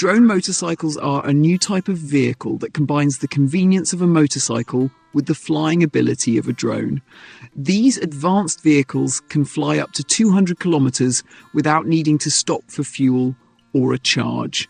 Drone motorcycles are a new type of vehicle that combines the convenience of a motorcycle with the flying ability of a drone. These advanced vehicles can fly up to 200 kilometers without needing to stop for fuel or a charge.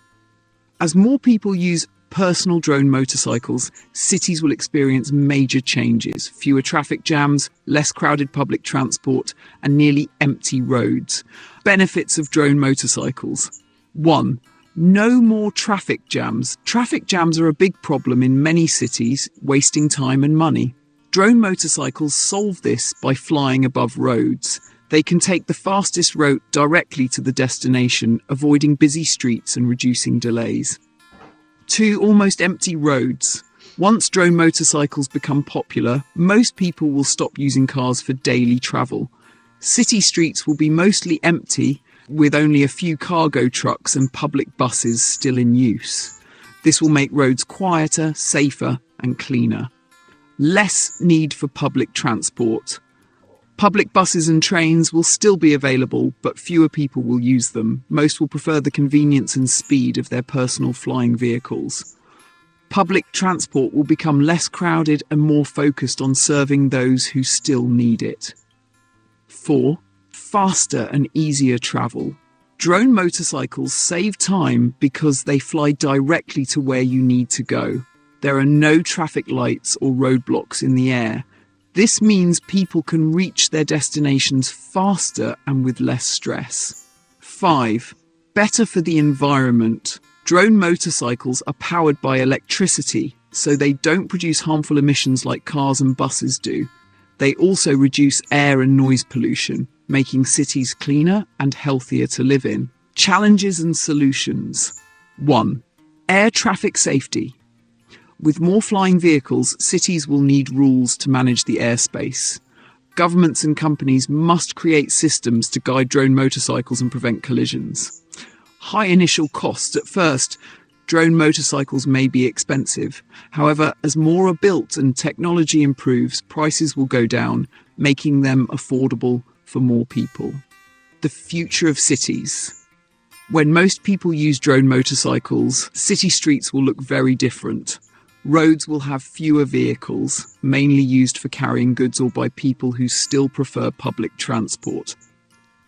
As more people use personal drone motorcycles, cities will experience major changes: fewer traffic jams, less crowded public transport, and nearly empty roads. Benefits of drone motorcycles. 1. No more traffic jams. Traffic jams are a big problem in many cities, wasting time and money. Drone motorcycles solve this by flying above roads. They can take the fastest route directly to the destination, avoiding busy streets and reducing delays. 2. Almost empty roads. Once drone motorcycles become popular, most people will stop using cars for daily travel. City streets will be mostly empty, with only a few cargo trucks and public buses still in use. This will make roads quieter, safer, and cleaner. Less need for public transport. Public buses and trains will still be available, but fewer people will use them. Most will prefer the convenience and speed of their personal flying vehicles. Public transport will become less crowded and more focused on serving those who still need it. 4. Faster and easier travel. Drone motorcycles save time because they fly directly to where you need to go. There are no traffic lights or roadblocks in the air. This means people can reach their destinations faster and with less stress. 5. Better for the environment. Drone motorcycles are powered by electricity, so they don't produce harmful emissions like cars and buses do. They also reduce air and noise pollution, making cities cleaner and healthier to live in. Challenges and solutions. 1. Air traffic safety. With more flying vehicles, cities will need rules to manage the airspace. Governments and companies must create systems to guide drone motorcycles and prevent collisions. High initial costs. At first, drone motorcycles may be expensive. However, as more are built and technology improves, prices will go down, making them affordable for more people. The future of cities. When most people use drone motorcycles, city streets will look very different. Roads will have fewer vehicles, mainly used for carrying goods or by people who still prefer public transport.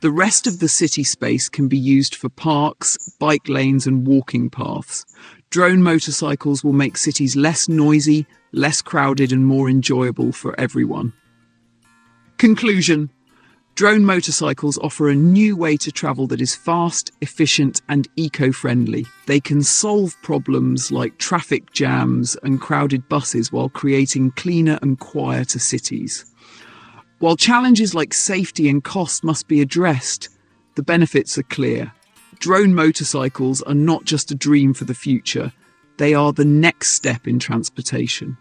The rest of the city space can be used for parks, bike lanes and walking paths. Drone motorcycles will make cities less noisy, less crowded and more enjoyable for everyone. Conclusion. Drone motorcycles offer a new way to travel that is fast, efficient and eco-friendly. They can solve problems like traffic jams and crowded buses while creating cleaner and quieter cities. While challenges like safety and cost must be addressed, the benefits are clear. Drone motorcycles are not just a dream for the future, they are the next step in transportation.